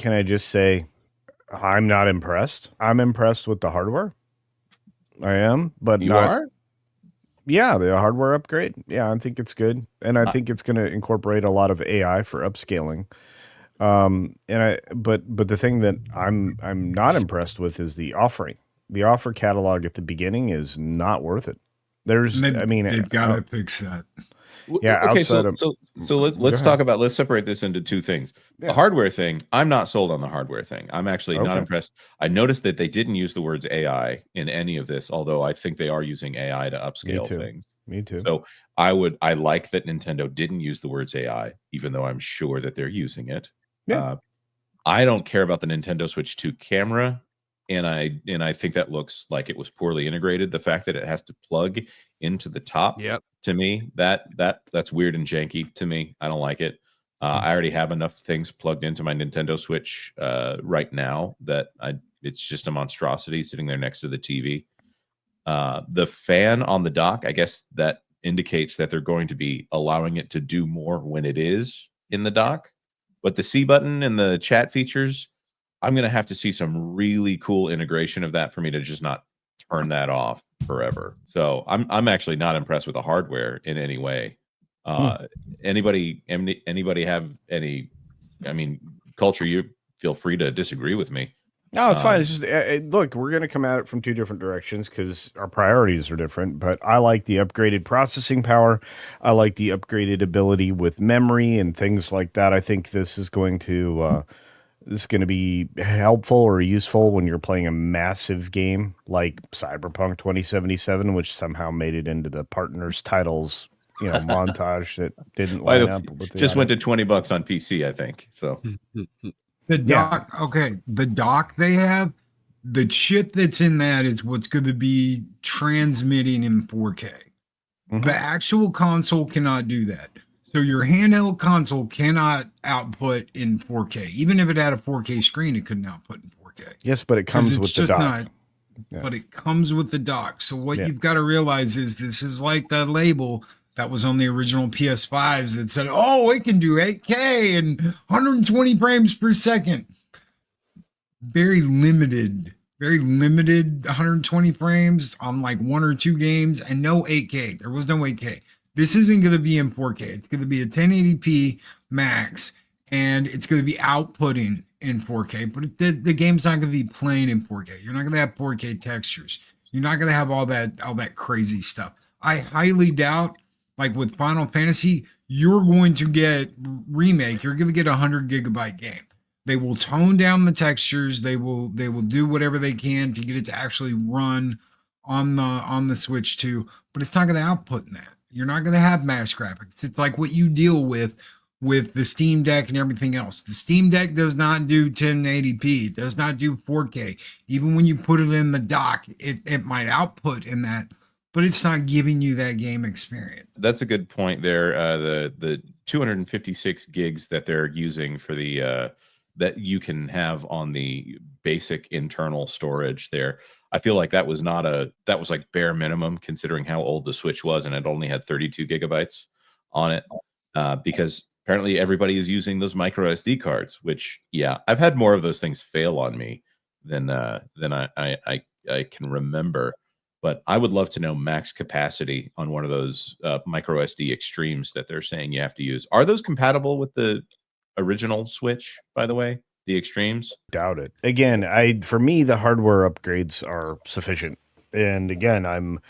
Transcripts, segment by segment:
can I just say I'm not impressed. I'm impressed with the hardware. I am, but You not. are? Yeah, the hardware upgrade. Yeah, I think it's good, and I think it's going to incorporate a lot of AI for upscaling. But the thing that I'm not impressed with is the offering. The offer catalog at the beginning is not worth it. There's, I mean, They've got to fix that. yeah, Okay, outside of. so let's talk about, let's separate this into two things. Yeah. The hardware thing, I'm not sold on the hardware thing. I'm actually not Okay. impressed. I noticed that they didn't use the words AI in any of this, although I think they are using AI to upscale things. Me too. So I like that Nintendo didn't use the words AI, even though I'm sure that they're using it. Yeah. I don't care about the Nintendo Switch 2 camera, and I think that looks like it was poorly integrated. The fact that it has to plug into the top, to me, that's weird and janky to me. I don't like it. I already have enough things plugged into my Nintendo Switch right now that it's just a monstrosity sitting there next to the TV. The fan on the dock, I guess that indicates that they're going to be allowing it to do more when it is in the dock. But the C button and the chat features, I'm going to have to see some really cool integration of that for me to just not turn that off forever. So I'm actually not impressed with the hardware in any way. Anybody have any? I mean, culture, you feel free to disagree with me. No, it's fine. It's just look, we're going to come at it from two different directions because our priorities are different. But I like the upgraded processing power. I like the upgraded ability with memory and things like that. I think this is going to be helpful or useful when you're playing a massive game like Cyberpunk 2077, which somehow made it into the partners titles, montage that didn't line up. With just went to $20 on PC, I think. So. The dock, the dock they have, the chip that's in that is what's going to be transmitting in 4K. The actual console cannot do that. So your handheld console cannot output in 4K. Even if it had a 4K screen, it couldn't output in 4K. Yes, but it comes with the dock. But it comes with the dock. So what you've got to realize is this is like the label that was on the original PS5s that said, oh, it can do 8K and 120 frames per second. Very limited 120 frames on like one or two games and no 8K. There was no 8K. This isn't going to be in 4K. It's going to be a 1080p max and it's going to be outputting in 4K, but the game's not going to be playing in 4K. You're not going to have 4K textures. You're not going to have all that crazy stuff. I highly doubt, like with Final Fantasy, you're going to get remake. You're going to get a 100 gigabyte game. They will tone down the textures. They will do whatever they can to get it to actually run on the Switch 2, but it's not going to output in that. You're not going to have max graphics. It's like what you deal with the Steam Deck and everything else. The Steam Deck does not do 1080p. It does not do 4K. Even when you put it in the dock, it might output in that, but it's not giving you that game experience. That's a good point there. The 256 gigs that they're using for the that you can have on the basic internal storage there. I feel like that was like bare minimum considering how old the Switch was, and it only had 32 gigabytes on it because apparently everybody is using those micro SD cards. Which, yeah, I've had more of those things fail on me than I can remember. But I would love to know max capacity on one of those micro SD extremes that they're saying you have to use. Are those compatible with the original Switch, by the way? The extremes? Doubt it. Again, for me, the hardware upgrades are sufficient. And again, I'm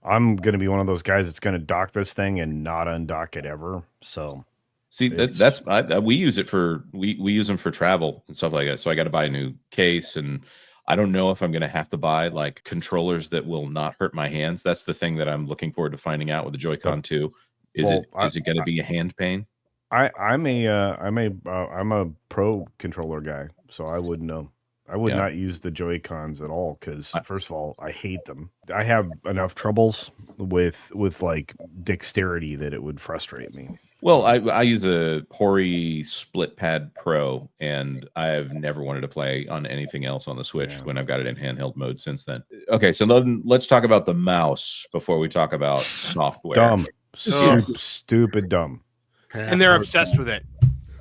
going to be one of those guys that's going to dock this thing and not undock it ever. So, see, we use it for we use them for travel and stuff like that. So I got to buy a new case, and I don't know if I'm going to have to buy like controllers that will not hurt my hands. That's the thing that I'm looking forward to finding out with the Joy-Con 2. Is it going to be a hand pain? I'm a pro controller guy, so I would know. I would not use the Joy-Cons at all because, first of all, I hate them. I have enough troubles with like dexterity that it would frustrate me. Well, I use a Hori Split Pad Pro, and I've never wanted to play on anything else on the Switch when I've got it in handheld mode since then. Okay, so then let's talk about the mouse before we talk about software. Dumb. Stupid dumb. And they're obsessed with it.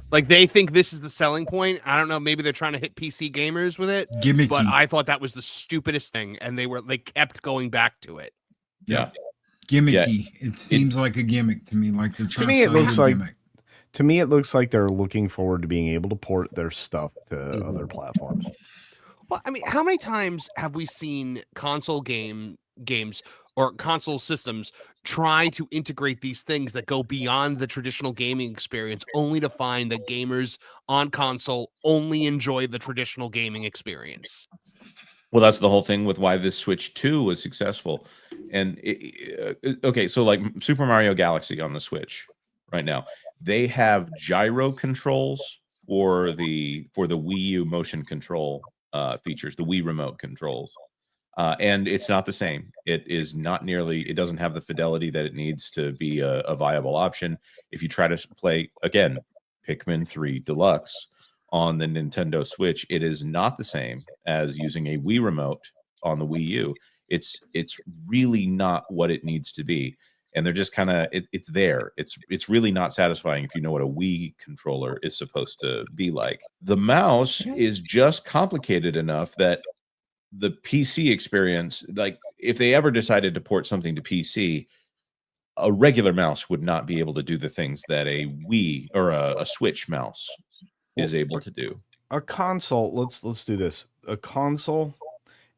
Like they think this is the selling point. I don't know. Maybe they're trying to hit PC gamers with it. Gimmicky. But I thought that was the stupidest thing, and they kept going back to it. Yeah. Gimmicky. It seems like a gimmick to me. Like they're trying to me, it sell you looks a like gimmick. to me, it looks like they're looking forward to being able to port their stuff to other platforms. Well, I mean, how many times have we seen console games or console systems try to integrate these things that go beyond the traditional gaming experience, only to find that gamers on console only enjoy the traditional gaming experience? Well, that's the whole thing with why this Switch 2 was successful. And okay, so like Super Mario Galaxy on the Switch right now, they have gyro controls for the Wii U motion control features, the Wii remote controls. And it's not the same. It is not nearly, it doesn't have the fidelity that it needs to be a viable option. If you try to play, again, Pikmin 3 Deluxe on the Nintendo Switch, it is not the same as using a Wii remote on the Wii U. It's really not what it needs to be. And they're just kind of it's there. It's really not satisfying if you know what a Wii controller is supposed to be like. The mouse is just complicated enough that the PC experience, like if they ever decided to port something to PC, a regular mouse would not be able to do the things that a Wii or a Switch mouse is able to do. A console, let's do this. A console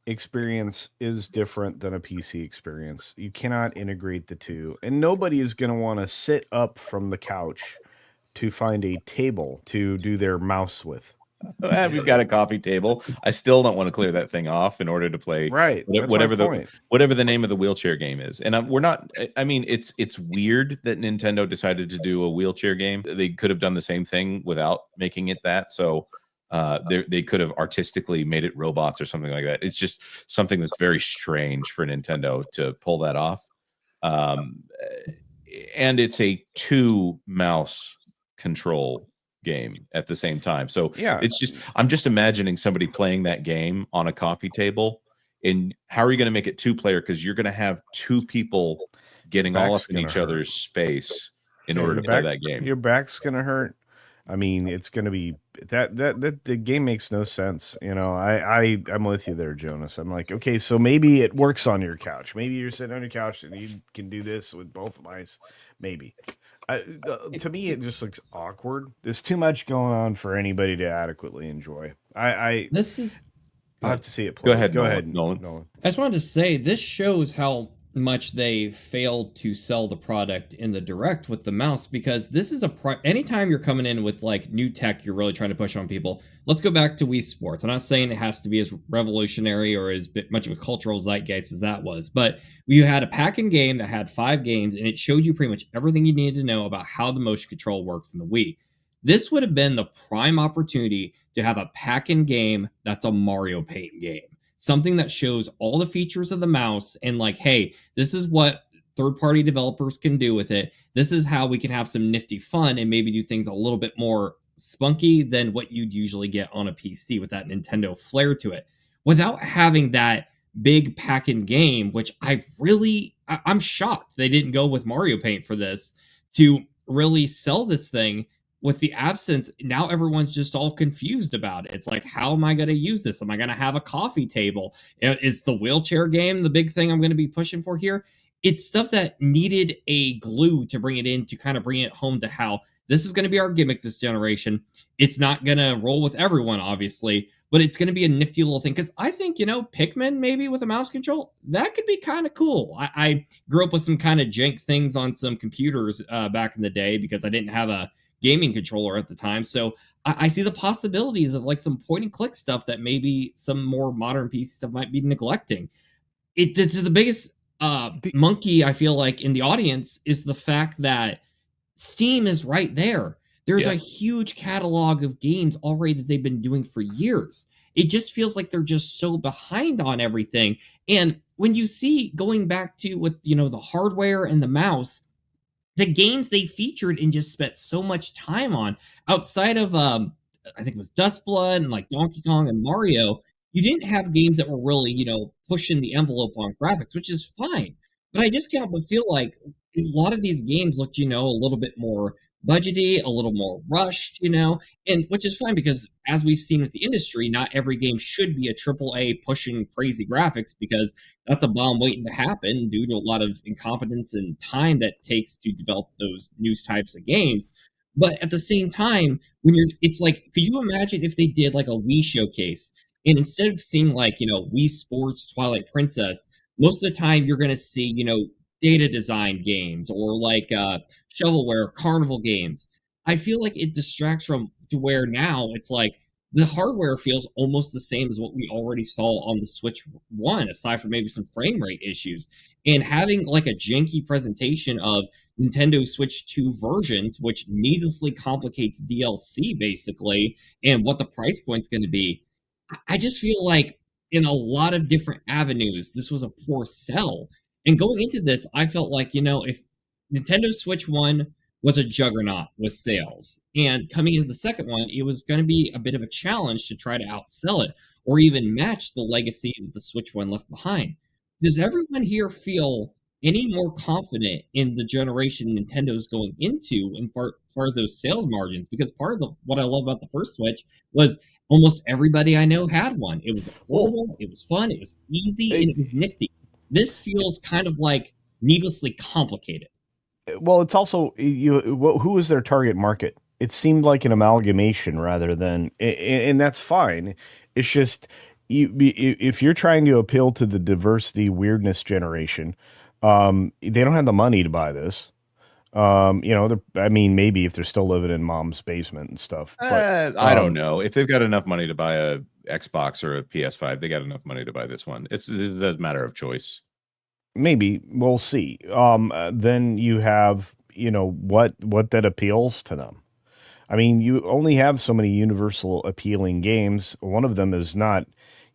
experience is different than a PC experience. You cannot integrate the two, and nobody is going to want to sit up from the couch to find a table to do their mouse with. We've got a coffee table. I still don't want to clear that thing off in order to play whatever the name of the wheelchair game is. And we're not. I mean, it's weird that Nintendo decided to do a wheelchair game. They could have done the same thing without making it that. So they could have artistically made it robots or something like that. It's just something that's very strange for Nintendo to pull that off. And it's a 2 mouse control game at the same time. So yeah, it's just, I'm just imagining somebody playing that game on a coffee table. And how are you going to make it 2-player? Because you're going to have 2 people getting all up in each other's space in order to play that game. Your back's going to hurt. I mean, it's going to be that the game makes no sense. You know, I'm with you there, Jonas. I'm like, okay, so maybe it works on your couch. Maybe you're sitting on your couch and you can do this with both mice. Maybe. To me, it just looks awkward. There's too much going on for anybody to adequately enjoy. I have to see it play. Go ahead, Nolan. I just wanted to say this shows how much they failed to sell the product in the direct with the mouse, because this is anytime you're coming in with like new tech, you're really trying to push on people. Let's go back to Wii Sports. I'm not saying it has to be as revolutionary or as much of a cultural zeitgeist as that was, but you had a pack-in game that had 5 games and it showed you pretty much everything you needed to know about how the motion control works in the Wii. This would have been the prime opportunity to have a pack-in game that's a Mario Paint game. Something that shows all the features of the mouse and like, hey, this is what third-party developers can do with it. This is how we can have some nifty fun and maybe do things a little bit more spunky than what you'd usually get on a PC with that Nintendo flair to it. Without having that big pack-in game, which I'm shocked they didn't go with Mario Paint for this to really sell this thing. With the absence, now everyone's just all confused about it. It's like, how am I going to use this? Am I going to have a coffee table? Is the wheelchair game the big thing I'm going to be pushing for here? It's stuff that needed a glue to bring it in, to kind of bring it home to how this is going to be our gimmick this generation. It's not going to roll with everyone, obviously, but it's going to be a nifty little thing. Because I think, Pikmin maybe with a mouse control, that could be kind of cool. I grew up with some kind of jank things on some computers back in the day because I didn't have a gaming controller at the time. So I see the possibilities of like some point and click stuff that maybe some more modern PC stuff might be neglecting. The biggest monkey I feel like in the audience is the fact that Steam is right there. There's a huge catalog of games already that they've been doing for years. It just feels like they're just so behind on everything. And when you see going back to with the hardware and the mouse, the games they featured and just spent so much time on outside of I think it was Dustblood and like Donkey Kong and Mario, you didn't have games that were really, pushing the envelope on graphics, which is fine. But I just can't but feel like a lot of these games looked, a little bit more budgety, a little more rushed, and which is fine because as we've seen with the industry, not every game should be a triple A pushing crazy graphics because that's a bomb waiting to happen due to a lot of incompetence and time that takes to develop those new types of games. But at the same time, it's like, could you imagine if they did like a Wii showcase and instead of seeing like, Wii Sports, Twilight Princess, most of the time you're going to see, data design games or like shovelware, carnival games. I feel like it distracts from to where now it's like the hardware feels almost the same as what we already saw on the Switch 1, aside from maybe some frame rate issues. And having like a janky presentation of Nintendo Switch 2 versions, which needlessly complicates DLC basically, and what the price point's going to be. I just feel like in a lot of different avenues, this was a poor sell. And going into this, I felt like, if Nintendo Switch 1 was a juggernaut with sales, and coming into the second one, it was going to be a bit of a challenge to try to outsell it or even match the legacy that the Switch 1 left behind. Does everyone here feel any more confident in the generation Nintendo's going into and far as those sales margins? Because part of what I love about the first Switch was almost everybody I know had one. It was affordable, it was fun, it was easy, and it was nifty. This feels kind of like needlessly complicated. Well, it's also who is their target market? It seemed like an amalgamation rather than, and that's fine. It's just if you're trying to appeal to the diversity weirdness generation, they don't have the money to buy this. I mean, maybe if they're still living in mom's basement and stuff. But I don't know if they've got enough money to buy a Xbox or a PS5. They got enough money to buy this one. It's a matter of choice. Maybe we'll see. Then you have what that appeals to them. I mean, you only have so many universal appealing games. One of them is not,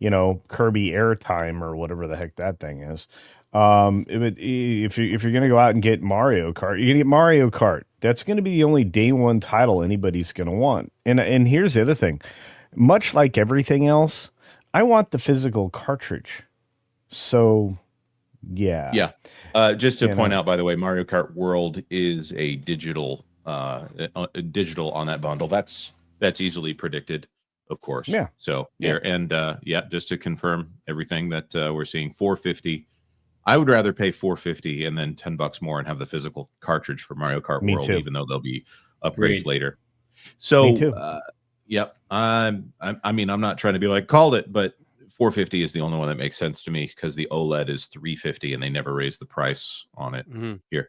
Kirby Airtime or whatever the heck that thing is. If you're gonna go out and get Mario Kart, you're gonna get Mario Kart. That's gonna be the only day one title anybody's gonna want. And here's the other thing, much like everything else, I want the physical cartridge. So, yeah. Just to point out, by the way, Mario Kart World is a digital on that bundle. That's easily predicted, of course. Yeah. So just to confirm everything that we're seeing, $450. I would rather pay $450 and then $10 more and have the physical cartridge for Mario Kart World, even though there'll be upgrades later. So, Me too. Yep. I mean, I'm not trying to be like called it, but $450 is the only one that makes sense to me because the OLED is $350 and they never raised the price on it here.